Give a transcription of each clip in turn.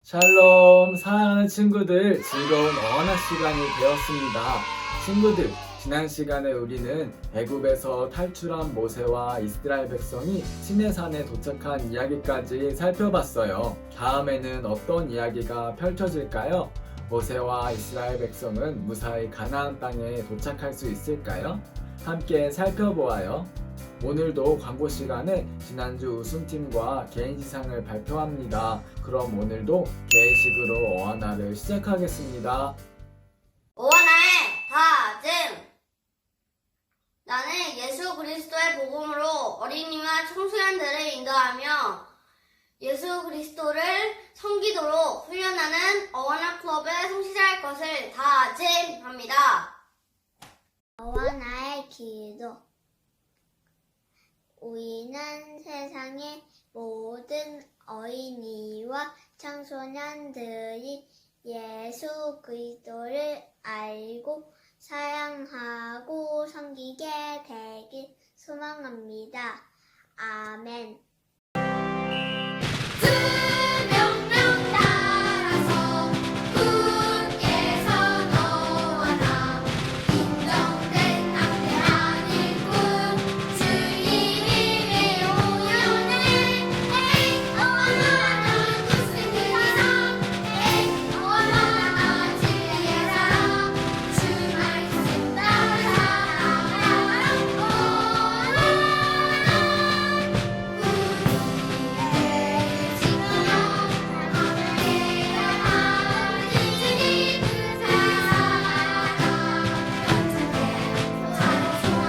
샬롬, 사랑하는 친구들, 즐거운 어원학 시간이 되었습니다. 친구들, 지난 시간에 우리는 애굽에서 탈출한 모세와 이스라엘 백성이 시내산에 도착한 이야기까지 살펴봤어요. 다음에는 어떤 이야기가 펼쳐질까요? 모세와 이스라엘 백성은 무사히 가나안 땅에 도착할 수 있을까요? 함께 살펴보아요. 오늘도 광고 시간에 지난주 우승팀과 개인지상을 발표합니다. 그럼 오늘도 개회식으로 어하나를 시작하겠습니다. 오하나의 다짐. 나는 예수 그리스도의 복음으로 어린이와 청소년들을 인도하며 예수 그리스도를 섬기도록 훈련하는 어하나 클럽에 성실할 것을 다짐합니다. 어하나의 기도. 우리는 세상의 모든 어린이와 청소년들이 예수 그리스도를 알고 사랑하고 섬기게 되길 소망합니다. 아멘. 명령 따라서 굳게 선언하나 인정된 앞에 아니군 주님이 오연해 어하나 무슨 이상 어하나 지혜의 사랑 주 말씀 따라 어하나 우리의 지켜요 하늘의 아버지 그 사랑 언제나 찬송하리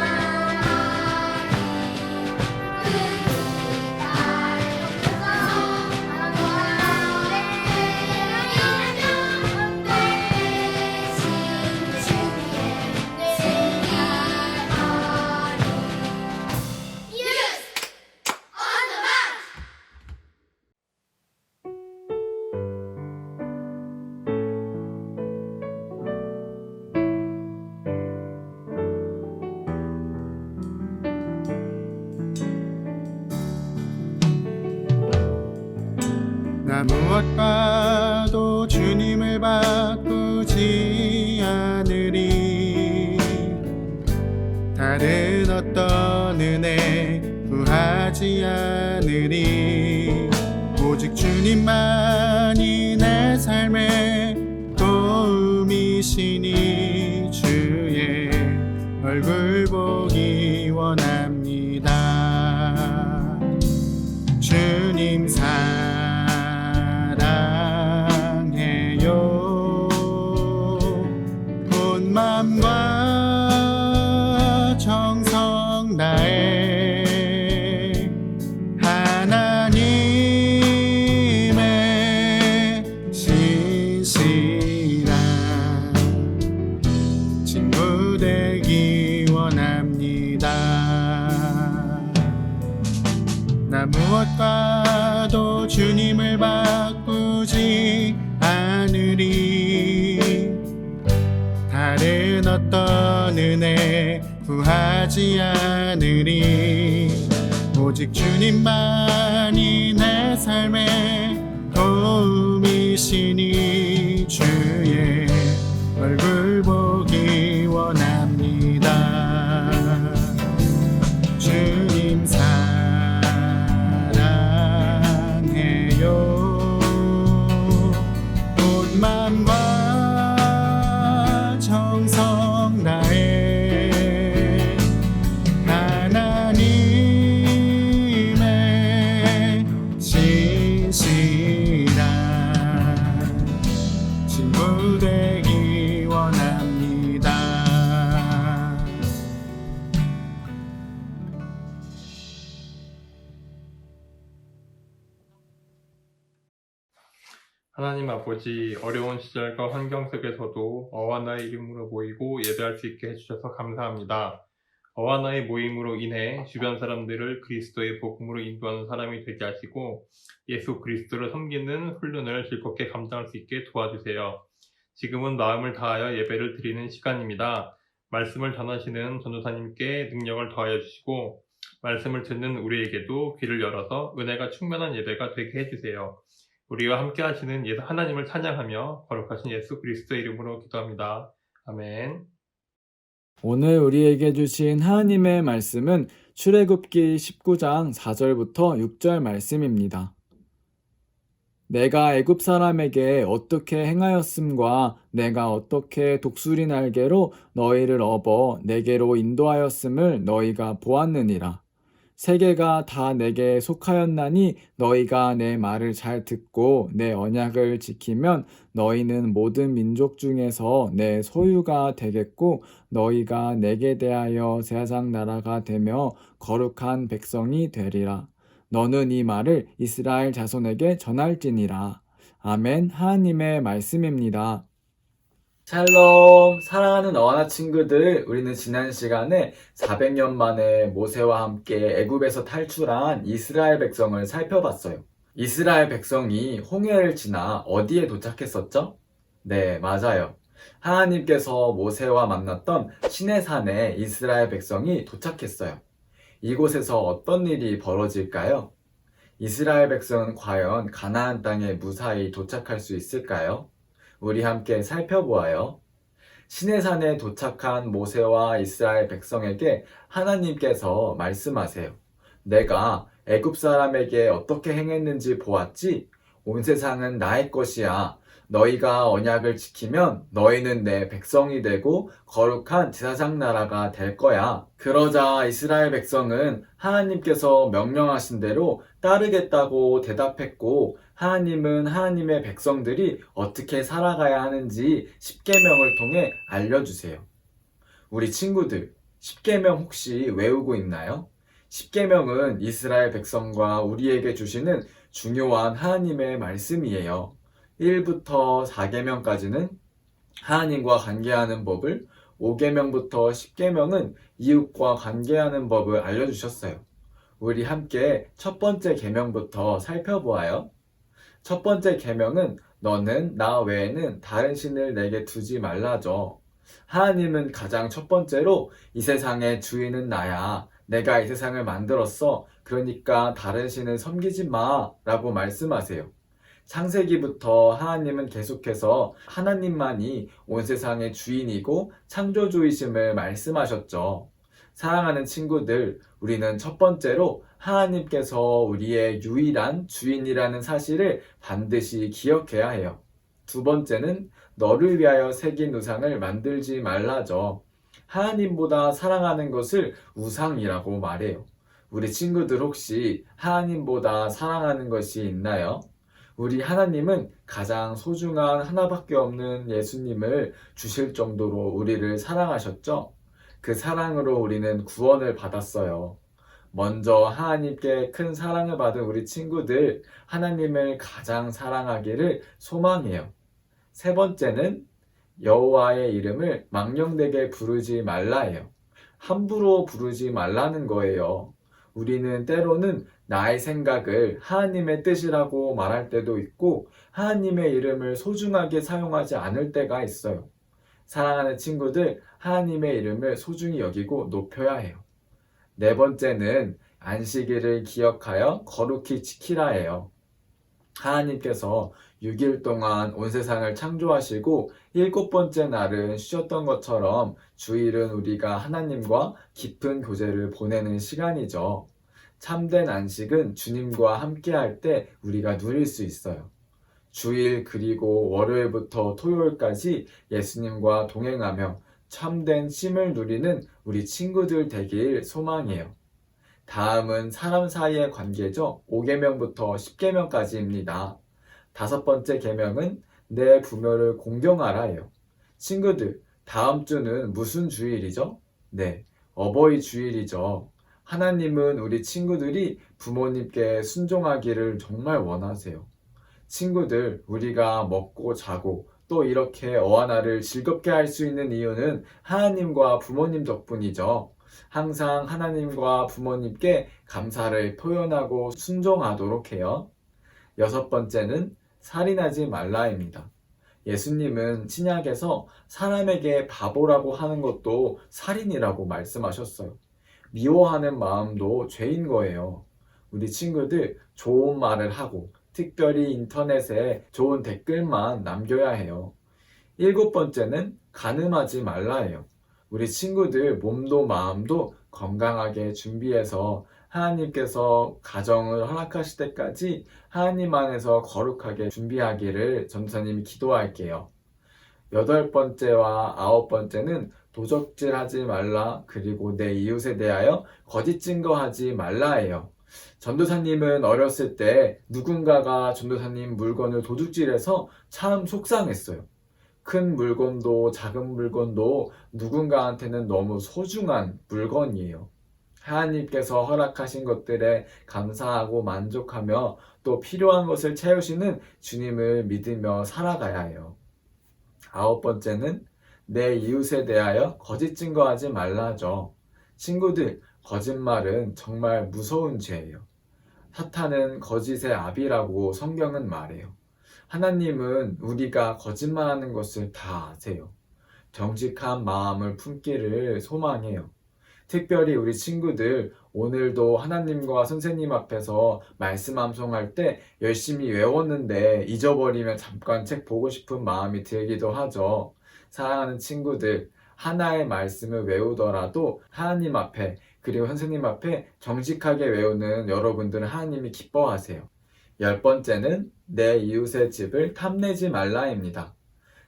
그 기다려 나 무엇과도 주님을 바꾸지 않으리. 다른 어떤 은혜 구하지 않으리. 오직 주님만이 내 삶의 도움이시니 주의 얼굴 보기 원합니다. 주님 사랑해요. 온 맘과 정성 다해 하나님의 신실한 친구 되기 원합니다. 나 무엇과도 주님을 바꾸지 않으리. 다른 어떤 은혜 구하지 않으리. 오직 주님만이 내 삶의 도움이시니 주의 얼굴 보기 원합니다. 주님 사랑해요. 온 맘과 정성 다해 하나님의 신실한 친구 되기 원합니다. 하나님 아버지, 어려운 시절과 환경 속에서도 어하나의 이름으로 모이고 예배할 수 있게 해주셔서 감사합니다. 어하나의 모임으로 인해 주변 사람들을 그리스도의 복음으로 인도하는 사람이 되게 하시고 예수 그리스도를 섬기는 훈련을 즐겁게 감당할 수 있게 도와주세요. 지금은 마음을 다하여 예배를 드리는 시간입니다. 말씀을 전하시는 전도사님께 능력을 더하여 주시고 말씀을 듣는 우리에게도 귀를 열어서 은혜가 충만한 예배가 되게 해주세요. 우리와 함께 하시는 예수 하나님을 찬양하며 거룩하신 예수 그리스도의 이름으로 기도합니다. 아멘. 오늘 우리에게 주신 하나님의 말씀은 출애굽기 19장 4절부터 6절 말씀입니다. 내가 애굽 사람에게 어떻게 행하였음과 내가 어떻게 독수리 날개로 너희를 업어 내게로 인도하였음을 너희가 보았느니라. 세계가 다 내게 속하였나니 너희가 내 말을 잘 듣고 내 언약을 지키면 너희는 모든 민족 중에서 내 소유가 되겠고 너희가 내게 대하여 세상 나라가 되며 거룩한 백성이 되리라. 너는 이 말을 이스라엘 자손에게 전할지니라. 아멘. 하나님의 말씀입니다. 샬롬, 사랑하는 어하나 친구들, 우리는 지난 시간에 400년 만에 모세와 함께 애굽에서 탈출한 이스라엘 백성을 살펴봤어요. 이스라엘 백성이 홍해를 지나 어디에 도착했었죠? 네, 맞아요. 하나님께서 모세와 만났던 시내산에 이스라엘 백성이 도착했어요. 이곳에서 어떤 일이 벌어질까요? 이스라엘 백성은 과연 가나안 땅에 무사히 도착할 수 있을까요? 우리 함께 살펴보아요. 시내산에 도착한 모세와 이스라엘 백성에게 하나님께서 말씀하세요. 내가 애굽 사람에게 어떻게 행했는지 보았지? 온 세상은 나의 것이야. 너희가 언약을 지키면 너희는 내 백성이 되고 거룩한 제사장 나라가 될 거야. 그러자 이스라엘 백성은 하나님께서 명령하신 대로 따르겠다고 대답했고 하나님은 하나님의 백성들이 어떻게 살아가야 하는지 십계명을 통해 알려주세요. 우리 친구들, 십계명 혹시 외우고 있나요? 십계명은 이스라엘 백성과 우리에게 주시는 중요한 하나님의 말씀이에요. 1부터 4계명까지는 하나님과 관계하는 법을, 5계명부터 10계명은 이웃과 관계하는 법을 알려주셨어요. 우리 함께 첫 번째 계명부터 살펴보아요. 첫 번째 계명은 너는 나 외에는 다른 신을 내게 두지 말라죠. 하나님은 가장 첫 번째로 이 세상의 주인은 나야. 내가 이 세상을 만들었어. 그러니까 다른 신을 섬기지 마 라고 말씀하세요. 창세기부터 하나님은 계속해서 하나님만이 온 세상의 주인이고 창조주이심을 말씀하셨죠. 사랑하는 친구들, 우리는 첫 번째로 하나님께서 우리의 유일한 주인이라는 사실을 반드시 기억해야 해요. 두 번째는 너를 위하여 새긴 우상을 만들지 말라죠. 하나님보다 사랑하는 것을 우상이라고 말해요. 우리 친구들 혹시 하나님보다 사랑하는 것이 있나요? 우리 하나님은 가장 소중한 하나밖에 없는 예수님을 주실 정도로 우리를 사랑하셨죠? 그 사랑으로 우리는 구원을 받았어요. 먼저 하나님께 큰 사랑을 받은 우리 친구들, 하나님을 가장 사랑하기를 소망해요. 세 번째는 여호와의 이름을 망령되게 부르지 말라예요. 함부로 부르지 말라는 거예요. 우리는 때로는 나의 생각을 하나님의 뜻이라고 말할 때도 있고 하나님의 이름을 소중하게 사용하지 않을 때가 있어요. 사랑하는 친구들, 하나님의 이름을 소중히 여기고 높여야 해요. 네 번째는 안식일을 기억하여 거룩히 지키라예요. 하나님께서 6일 동안 온 세상을 창조하시고 7번째 날은 쉬었던 것처럼 주일은 우리가 하나님과 깊은 교제를 보내는 시간이죠. 참된 안식은 주님과 함께할 때 우리가 누릴 수 있어요. 주일 그리고 월요일부터 토요일까지 예수님과 동행하며 참된 쉼을 누리는 우리 친구들 되길 소망해요. 다음은 사람 사이의 관계죠. 5계명부터 10계명까지입니다. 5번째 계명은 내 부모를 공경하라예요. 친구들, 다음 주는 무슨 주일이죠? 네, 어버이 주일이죠. 하나님은 우리 친구들이 부모님께 순종하기를 정말 원하세요. 친구들, 우리가 먹고 자고 또 이렇게 어하나를 즐겁게 할 수 있는 이유는 하나님과 부모님 덕분이죠. 항상 하나님과 부모님께 감사를 표현하고 순종하도록 해요. 6번째는 살인하지 말라입니다. 예수님은 신약에서 사람에게 바보라고 하는 것도 살인이라고 말씀하셨어요. 미워하는 마음도 죄인 거예요. 우리 친구들 좋은 말을 하고 특별히 인터넷에 좋은 댓글만 남겨야 해요. 7번째는 가늠하지 말라예요. 우리 친구들 몸도 마음도 건강하게 준비해서 하나님께서 가정을 허락하실 때까지 하나님 안에서 거룩하게 준비하기를 전도사님이 기도할게요. 8번째와 9번째는 도적질하지 말라, 그리고 내 이웃에 대하여 거짓 증거하지 말라예요. 전도사님은 어렸을 때 누군가가 전도사님 물건을 도둑질해서 참 속상했어요. 큰 물건도 작은 물건도 누군가한테는 너무 소중한 물건이에요. 하나님께서 허락하신 것들에 감사하고 만족하며 또 필요한 것을 채우시는 주님을 믿으며 살아가야 해요. 9번째는 내 이웃에 대하여 거짓 증거하지 말라죠. 친구들, 거짓말은 정말 무서운 죄예요. 사탄은 거짓의 아비라고 성경은 말해요. 하나님은 우리가 거짓말하는 것을 다 아세요. 정직한 마음을 품기를 소망해요. 특별히 우리 친구들, 오늘도 하나님과 선생님 앞에서 말씀 암송할 때 열심히 외웠는데 잊어버리면 잠깐 책 보고 싶은 마음이 들기도 하죠. 사랑하는 친구들, 하나의 말씀을 외우더라도 하나님 앞에, 그리고 선생님 앞에 정직하게 외우는 여러분들은 하나님이 기뻐하세요. 10번째는 내 이웃의 집을 탐내지 말라입니다.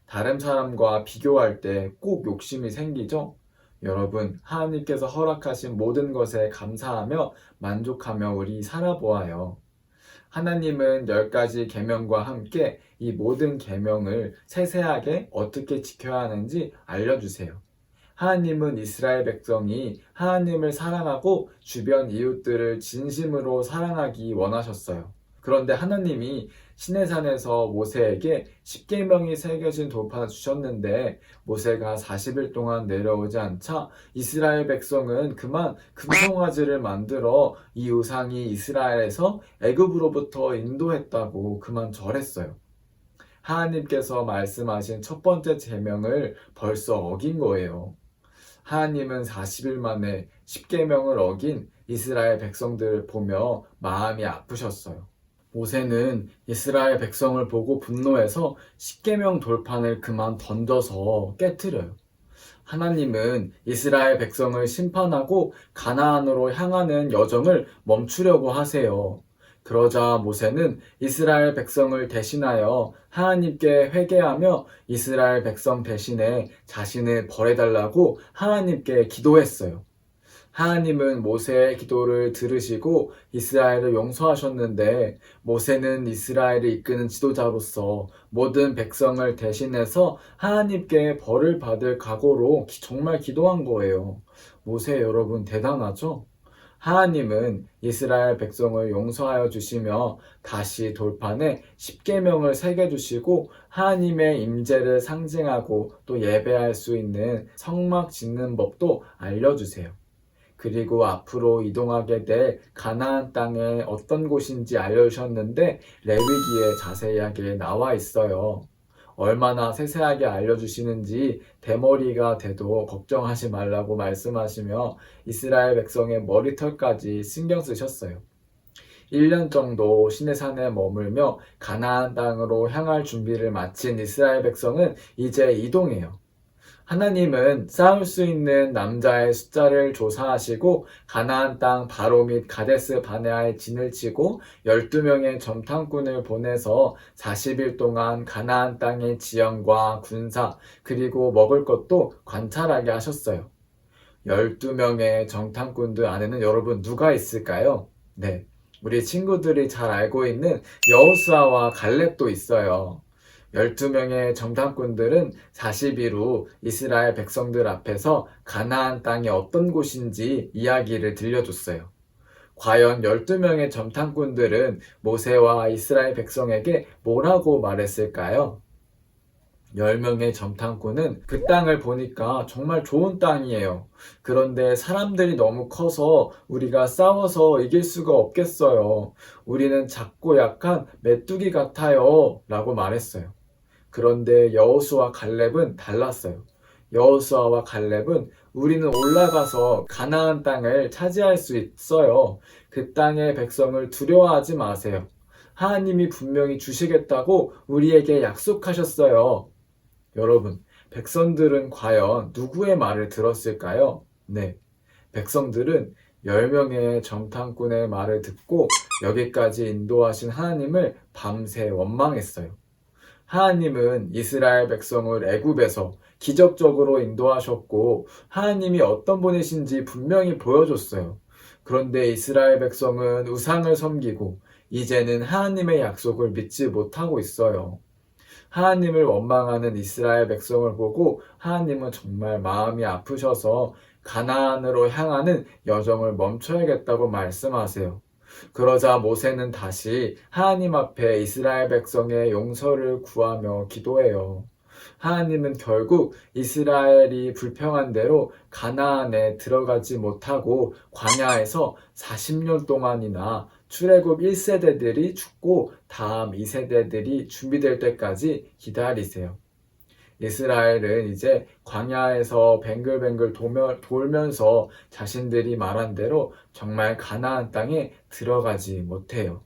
다른 사람과 비교할 때 꼭 욕심이 생기죠? 여러분, 하나님께서 허락하신 모든 것에 감사하며 만족하며 우리 살아보아요. 하나님은 10가지 계명과 함께 이 모든 계명을 세세하게 어떻게 지켜야 하는지 알려주세요. 하나님은 이스라엘 백성이 하나님을 사랑하고 주변 이웃들을 진심으로 사랑하기 원하셨어요. 그런데 하나님이 시내산에서 모세에게 10계명이 새겨진 돌판을 주셨는데 모세가 40일 동안 내려오지 않자 이스라엘 백성은 그만 금송아지를 만들어 이 우상이 이스라엘에서 애굽으로부터 인도했다고 그만 절했어요. 하나님께서 말씀하신 첫 번째 계명을 벌써 어긴 거예요. 하나님은 40일 만에 10계명을 어긴 이스라엘 백성들을 보며 마음이 아프셨어요. 모세는 이스라엘 백성을 보고 분노해서 10계명 돌판을 그만 던져서 깨트려요. 하나님은 이스라엘 백성을 심판하고 가나안으로 향하는 여정을 멈추려고 하세요. 그러자 모세는 이스라엘 백성을 대신하여 하나님께 회개하며 이스라엘 백성 대신에 자신을 벌해달라고 하나님께 기도했어요. 하나님은 모세의 기도를 들으시고 이스라엘을 용서하셨는데 모세는 이스라엘을 이끄는 지도자로서 모든 백성을 대신해서 하나님께 벌을 받을 각오로 정말 기도한 거예요. 모세 여러분 대단하죠? 하나님은 이스라엘 백성을 용서하여 주시며 다시 돌판에 10계명을 새겨주시고 하나님의 임재를 상징하고 또 예배할 수 있는 성막 짓는 법도 알려주세요. 그리고 앞으로 이동하게 될 가나안 땅에 어떤 곳인지 알려주셨는데 레위기에 자세하게 나와 있어요. 얼마나 세세하게 알려주시는지 대머리가 돼도 걱정하지 말라고 말씀하시며 이스라엘 백성의 머리털까지 신경 쓰셨어요. 1년 정도 시내산에 머물며 가나안 땅으로 향할 준비를 마친 이스라엘 백성은 이제 이동해요. 하나님은 싸울 수 있는 남자의 숫자를 조사하시고 가나안 땅 바로 및 가데스 바네아에 진을 치고 12명의 점탐꾼을 보내서 40일 동안 가나안 땅의 지형과 군사 그리고 먹을 것도 관찰하게 하셨어요. 12명의 정탐꾼들 안에는 여러분 누가 있을까요? 네, 우리 친구들이 잘 알고 있는 여호수아와 갈렙도 있어요. 12명의 정탐꾼들은 40일 후 이스라엘 백성들 앞에서 가나안 땅이 어떤 곳인지 이야기를 들려줬어요. 과연 12명의 정탐꾼들은 모세와 이스라엘 백성에게 뭐라고 말했을까요? 10명의 정탐꾼은 그 땅을 보니까 정말 좋은 땅이에요. 그런데 사람들이 너무 커서 우리가 싸워서 이길 수가 없겠어요. 우리는 작고 약한 메뚜기 같아요. 라고 말했어요. 그런데 여호수아와 갈렙은 달랐어요. 여호수아와 갈렙은 우리는 올라가서 가나안 땅을 차지할 수 있어요. 그 땅의 백성을 두려워하지 마세요. 하나님이 분명히 주시겠다고 우리에게 약속하셨어요. 여러분, 백성들은 과연 누구의 말을 들었을까요? 네, 백성들은 10명의 정탐꾼의 말을 듣고 여기까지 인도하신 하나님을 밤새 원망했어요. 하나님은 이스라엘 백성을 애굽에서 기적적으로 인도하셨고 하나님이 어떤 분이신지 분명히 보여줬어요. 그런데 이스라엘 백성은 우상을 섬기고 이제는 하나님의 약속을 믿지 못하고 있어요. 하나님을 원망하는 이스라엘 백성을 보고 하나님은 정말 마음이 아프셔서 가나안으로 향하는 여정을 멈춰야겠다고 말씀하세요. 그러자 모세는 다시 하나님 앞에 이스라엘 백성의 용서를 구하며 기도해요. 하나님은 결국 이스라엘이 불평한 대로 가나안에 들어가지 못하고 광야에서 40년 동안이나 출애굽 1세대들이 죽고 다음 2세대들이 준비될 때까지 기다리세요. 이스라엘은 이제 광야에서 뱅글뱅글 돌면서 자신들이 말한 대로 정말 가나안 땅에 들어가지 못해요.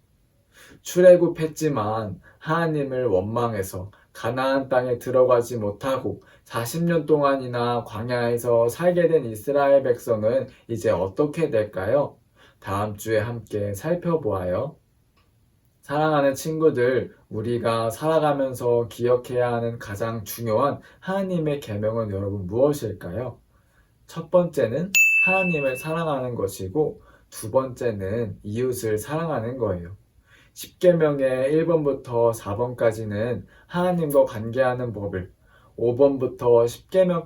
출애굽했지만 하나님을 원망해서 가나안 땅에 들어가지 못하고 40년 동안이나 광야에서 살게 된 이스라엘 백성은 이제 어떻게 될까요? 다음 주에 함께 살펴보아요. 사랑하는 친구들, 우리가 살아가면서 기억해야 하는 가장 중요한 하나님의 계명은 여러분 무엇일까요? 첫 번째는 하나님을 사랑하는 것이고 두 번째는 이웃을 사랑하는 거예요. 10계명의 1번부터 4번까지는 하나님과 관계하는 법을, 5번부터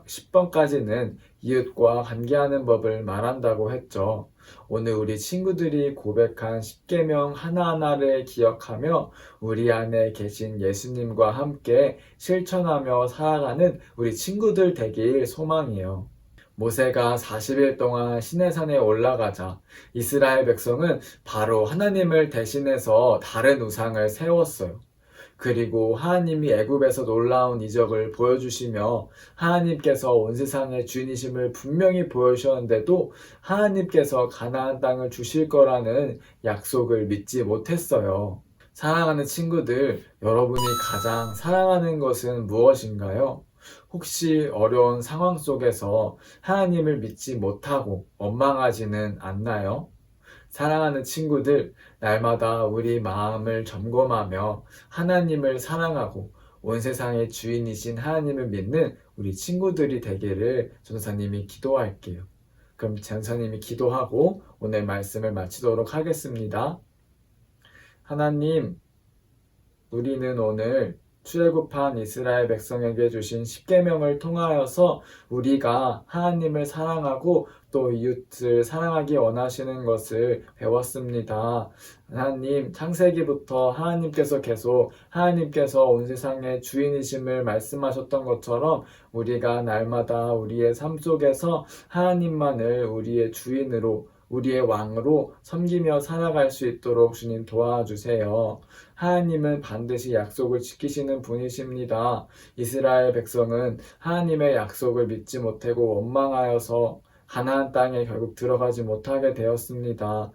10번까지는 이웃과 관계하는 법을 말한다고 했죠. 오늘 우리 친구들이 고백한 10계명 하나하나를 기억하며 우리 안에 계신 예수님과 함께 실천하며 살아가는 우리 친구들 되길 소망이에요. 모세가 40일 동안 시내산에 올라가자 이스라엘 백성은 바로 하나님을 대신해서 다른 우상을 세웠어요. 그리고 하나님이 애굽에서 놀라운 이적을 보여주시며 하나님께서 온 세상의 주인이심을 분명히 보여주셨는데도 하나님께서 가나안 땅을 주실 거라는 약속을 믿지 못했어요. 사랑하는 친구들, 여러분이 가장 사랑하는 것은 무엇인가요? 혹시 어려운 상황 속에서 하나님을 믿지 못하고 원망하지는 않나요? 사랑하는 친구들, 날마다 우리 마음을 점검하며 하나님을 사랑하고 온 세상의 주인이신 하나님을 믿는 우리 친구들이 되기를 전도사님이 기도할게요. 그럼 전도사님이 기도하고 오늘 말씀을 마치도록 하겠습니다. 하나님, 우리는 오늘 출애굽한 이스라엘 백성에게 주신 10계명을 통하여서 우리가 하나님을 사랑하고 또 이웃을 사랑하기 원하시는 것을 배웠습니다. 하나님, 창세기부터 하나님께서 온 세상의 주인이심을 말씀하셨던 것처럼 우리가 날마다 우리의 삶 속에서 하나님만을 우리의 주인으로 우리의 왕으로 섬기며 살아갈 수 있도록 주님 도와주세요. 하나님은 반드시 약속을 지키시는 분이십니다. 이스라엘 백성은 하나님의 약속을 믿지 못하고 원망하여서 가나안 땅에 결국 들어가지 못하게 되었습니다.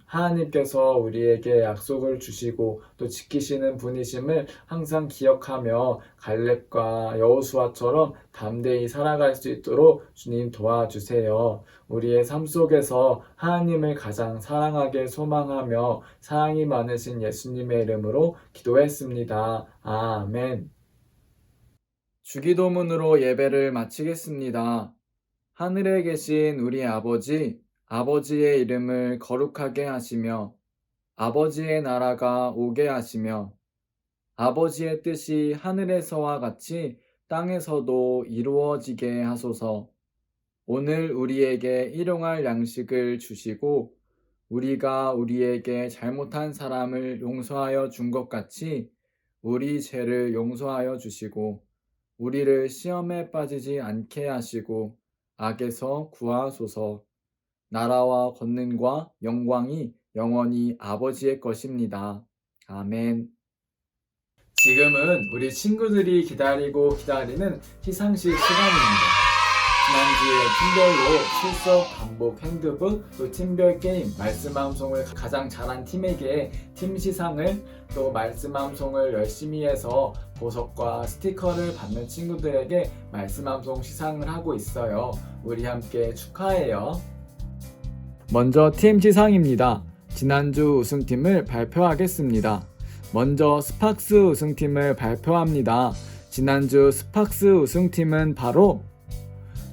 하나님께서 우리에게 약속을 주시고 또 지키시는 분이심을 항상 기억하며 갈렙과 여호수아처럼 담대히 살아갈 수 있도록 주님 도와주세요. 우리의 삶 속에서 하나님을 가장 사랑하게 소망하며 사랑이 많으신 예수님의 이름으로 기도했습니다. 아멘. 주기도문으로 예배를 마치겠습니다. 하늘에 계신 우리 아버지, 아버지의 이름을 거룩하게 하시며 아버지의 나라가 오게 하시며 아버지의 뜻이 하늘에서와 같이 땅에서도 이루어지게 하소서. 오늘 우리에게 일용할 양식을 주시고 우리가 우리에게 잘못한 사람을 용서하여 준 것 같이 우리 죄를 용서하여 주시고 우리를 시험에 빠지지 않게 하시고 악에서 구하소서. 나라와 권능과 영광이 영원히 아버지의 것입니다. 아멘. 지금은 우리 친구들이 기다리는 시상식 시간입니다. 지난주에 팀별로 출석, 반복, 핸드북, 또 팀별 게임, 말씀암송을 가장 잘한 팀에게 팀 시상을, 또 말씀암송을 열심히 해서 보석과 스티커를 받는 친구들에게 말씀암송 시상을 하고 있어요. 우리 함께 축하해요. 먼저 팀 시상입니다. 지난주 우승팀을 발표하겠습니다. 먼저 스팍스 우승팀을 발표합니다. 지난주 스팍스 우승팀은 바로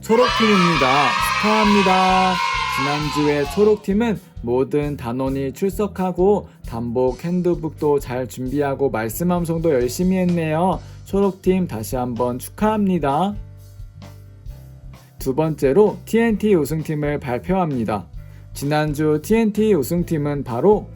초록팀입니다. 축하합니다. 지난주에 초록팀은 모든 단원이 출석하고 단복 핸드북도 잘 준비하고 말씀암송도 열심히 했네요. 초록팀 다시 한번 축하합니다. 두 번째로 TNT 우승팀을 발표합니다. 지난주 TNT 우승팀은 바로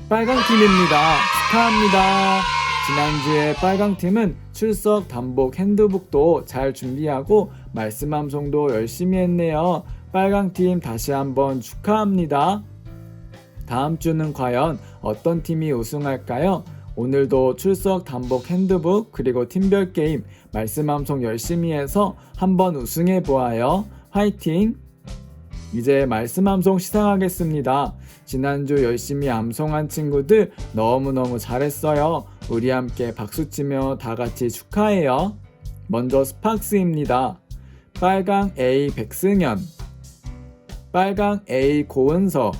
빨강팀입니다. 축하합니다. 지난주에 빨강팀은 출석, 단복, 핸드북도 잘 준비하고 말씀암송도 열심히 했네요. 빨강팀 다시 한번 축하합니다. 다음 주는 과연 어떤 팀이 우승할까요? 오늘도 출석, 단복, 핸드북, 그리고 팀별 게임, 말씀암송 열심히 해서 한번 우승해 보아요. 화이팅! 이제 말씀암송 시상하겠습니다. 지난주 열심히 암송한 친구들 너무너무 잘했어요. 우리 함께 박수치며 다같이 축하해요. 먼저 스팍스입니다. 빨강 A 백승현, 빨강 A 고은서,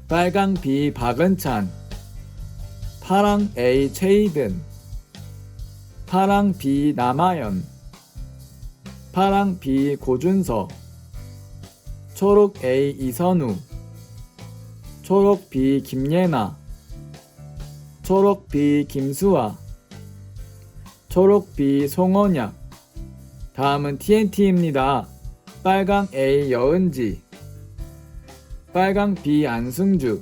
빨강 B 박은찬, 파랑 A 최이든, 파랑 B 남아연, 파랑 B 고준서, 초록 A 이선우, 초록 B 김예나, 초록 B 김수아, 초록 B 송원약. 다음은 TNT입니다. 빨강 A 여은지, 빨강 B 안승주,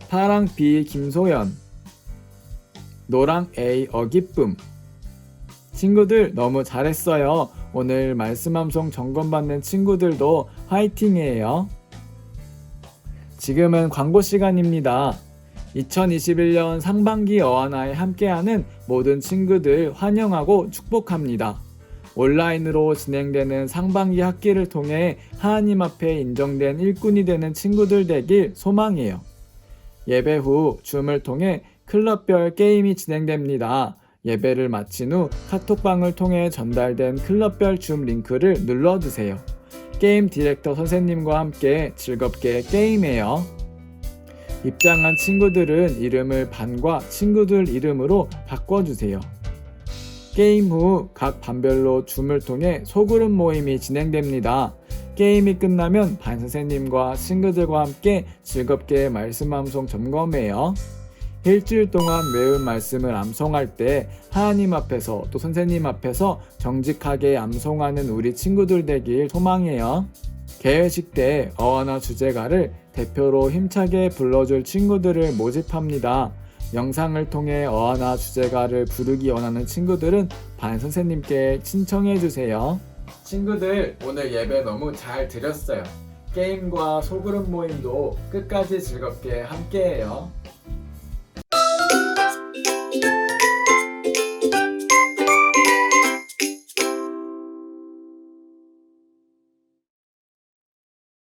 파랑 B 김소연, 노랑 A 어기쁨. 친구들 너무 잘했어요. 오늘 말씀암송 점검받는 친구들도 화이팅이에요. 지금은 광고 시간입니다. 2021년 상반기 어하나에 함께하는 모든 친구들 환영하고 축복합니다. 온라인으로 진행되는 상반기 학기를 통해 하나님 앞에 인정된 일꾼이 되는 친구들 되길 소망해요. 예배 후 줌을 통해 클럽별 게임이 진행됩니다. 예배를 마친 후 카톡방을 통해 전달된 클럽별 줌 링크를 눌러주세요. 게임 디렉터 선생님과 함께 즐겁게 게임해요. 입장한 친구들은 이름을 반과 친구들 이름으로 바꿔주세요. 게임 후 각 반별로 줌을 통해 소그룹 모임이 진행됩니다. 게임이 끝나면 반 선생님과 친구들과 함께 즐겁게 말씀암송 점검해요. 일주일 동안 외운 말씀을 암송할 때 하나님 앞에서 또 선생님 앞에서 정직하게 암송하는 우리 친구들 되길 소망해요. 개회식 때 어하나 주제가를 대표로 힘차게 불러줄 친구들을 모집합니다. 영상을 통해 어하나 주제가를 부르기 원하는 친구들은 반 선생님께 신청해주세요. 친구들, 오늘 예배 너무 잘 드렸어요. 게임과 소그룹 모임도 끝까지 즐겁게 함께해요.